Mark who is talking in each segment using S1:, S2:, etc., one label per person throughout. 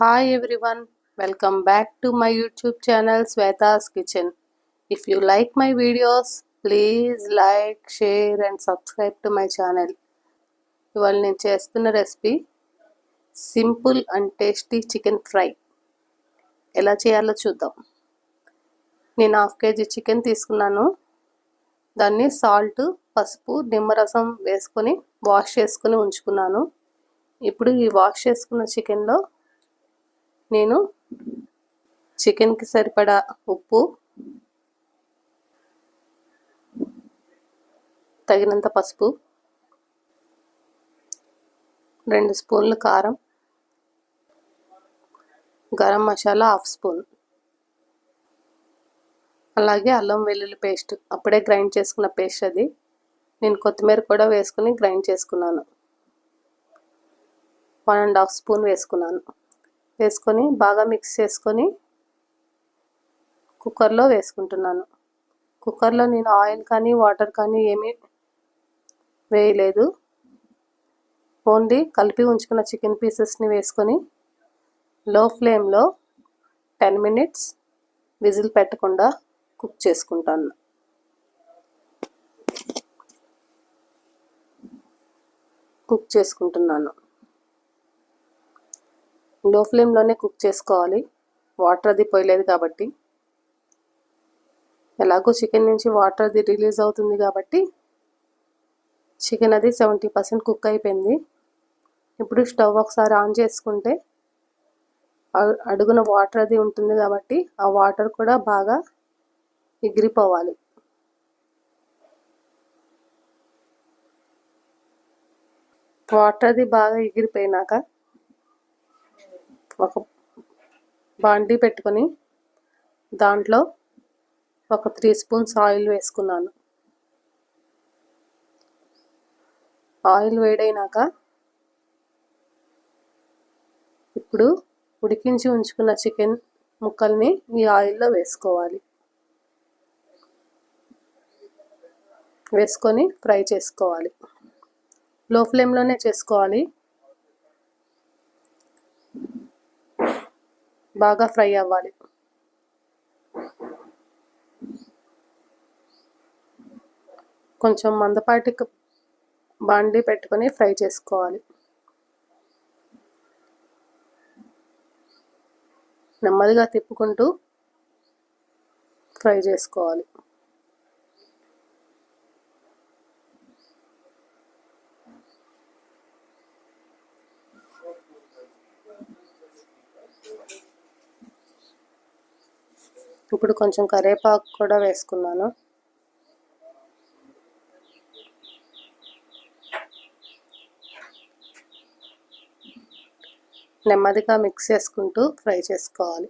S1: Hi everyone, welcome back to my YouTube channel Sweta's Kitchen. If you like my videos, please like, share and subscribe to my channel. ఇవాళ నేను చేస్తున్న recipe simple and tasty chicken fry. ఎలా చేయాలో చూద్దాం. నేను 1/2 kg chicken తీసుకున్నాను. దాన్ని salt, పసుపు, నిమ్మరసం వేసుకొని వాష్ చేసుకొని ఉంచుకున్నాను. ఇప్పుడు ఈ వాష్ చేసుకున్న చికెన్లో నేను చికెన్కి సరిపడా ఉప్పు, తగినంత పసుపు, 2 స్పూన్లు కారం, గరం మసాలా 1/2 స్పూన్, అలాగే అల్లం వెల్లుల్లి పేస్ట్ అప్పుడే గ్రైండ్ చేసుకున్న పేస్ట్ అది. నేను కొత్తిమీర కూడా వేసుకుని గ్రైండ్ చేసుకున్నాను. 1.5 స్పూన్ వేసుకున్నాను. వేసుకొని బాగా మిక్స్ చేసుకొని కుక్కర్లో వేసుకుంటున్నాను. కుక్కర్లో నేను ఆయిల్ కానీ వాటర్ కానీ ఏమీ వేయలేదు. ఓన్లీ కలిపి ఉంచుకున్న చికెన్ పీసెస్ని వేసుకొని లో ఫ్లేమ్లో 10 minutes విజిల్ పెట్టకుండా కుక్ చేసుకుంటున్నాను. లో ఫ్లేమ్లోనే కుక్ చేసుకోవాలి. వాటర్ అది పోయలేదు కాబట్టి. ఎలాగో చికెన్ నుంచి వాటర్ అది రిలీజ్ అవుతుంది కాబట్టి చికెన్ అది 70% కుక్ అయిపోయింది. ఇప్పుడు స్టవ్ ఒకసారి ఆన్ చేసుకుంటే అడుగున వాటర్ అది ఉంటుంది కాబట్టి ఆ వాటర్ కూడా బాగా ఎగిరిపోవాలి. వాటర్ అది బాగా ఎగిరిపోయినాక ఒక బాండీ పెట్టుకొని దాంట్లో ఒక 3 స్పూన్స్ ఆయిల్ వేసుకున్నాను. ఆయిల్ వేడైనాక ఇప్పుడు ఉడికించి ఉంచుకున్న చికెన్ ముక్కల్ని ఈ ఆయిల్లో వేసుకోవాలి. వేసుకొని ఫ్రై చేసుకోవాలి. లో ఫ్లేమ్లోనే చేసుకోవాలి. బాగా ఫ్రై అవ్వాలి. కొంచెం మందపాటి బాండీ పెట్టుకొని ఫ్రై చేసుకోవాలి. నెమ్మదిగా తిప్పుకుంటూ ఫ్రై చేసుకోవాలి. ఇప్పుడు కొంచెం కరివేపాకు కూడా వేసుకున్నాను. నెమ్మదిగా మిక్స్ చేసుకుంటూ ఫ్రై చేసుకోవాలి.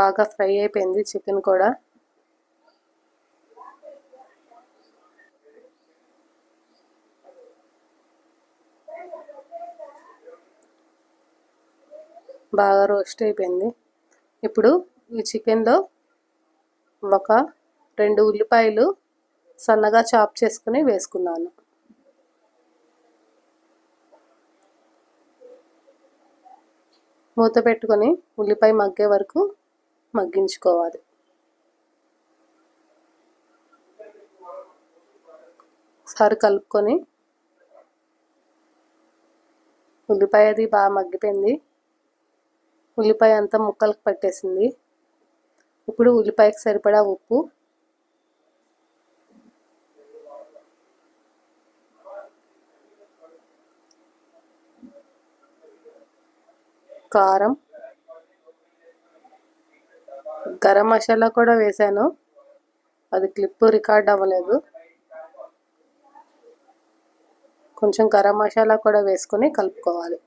S1: బాగా ఫ్రై అయిపోయింది చికెన్ కూడా. బాగా రోస్ట్ అయిపోయింది. ఇప్పుడు ఈ చికెన్లో ఒక 2 ఉల్లిపాయలు సన్నగా చాప్ చేసుకుని వేసుకున్నాను. మూత పెట్టుకొని ఉల్లిపాయ మగ్గే వరకు మగ్గించుకోవాలి. ఒకసారి కలుపుకొని ఉల్లిపాయ అది బాగా మగ్గిపోయింది. ఉల్లిపాయ అంతా ముక్కలకు పట్టేసింది. ఇప్పుడు ఉల్లిపాయకి సరిపడా ఉప్పు, కారం, గరం మసాలా కూడా వేసాను. అది క్లిప్ రికార్డ్ అవ్వలేదు. కొంచెం గరం మసాలా కూడా వేసుకొని కలుపుకోవాలి.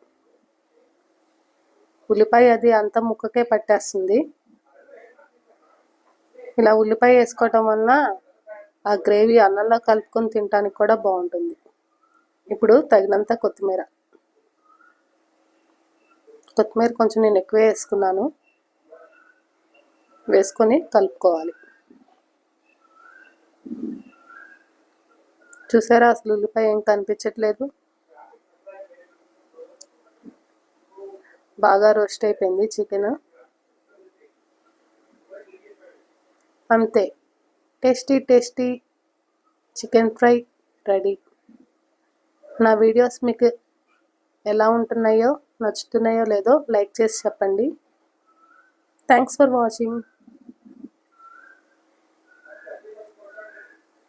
S1: ఉల్లిపాయ అది అంత ముక్కకే పట్టేస్తుంది. ఇలా ఉల్లిపాయ వేసుకోవటం వలన ఆ గ్రేవీ అన్నంలో కలుపుకొని తినడానికి కూడా బాగుంటుంది. ఇప్పుడు తగినంత కొత్తిమీర కొంచెం నేను ఎక్కువే వేసుకున్నాను. వేసుకొని కలుపుకోవాలి. చూసారా, అసలు ఉల్లిపాయ ఏం కనిపించట్లేదు. బాగా రోస్ట్ అయిపోయింది చికెన్. అంతే, tasty tasty chicken fry ready. నా వీడియోస్ మీకు ఎలా ఉంటున్నాయో, నచ్చుతున్నాయో లేదో లైక్ చేసి చెప్పండి. Thanks for watching.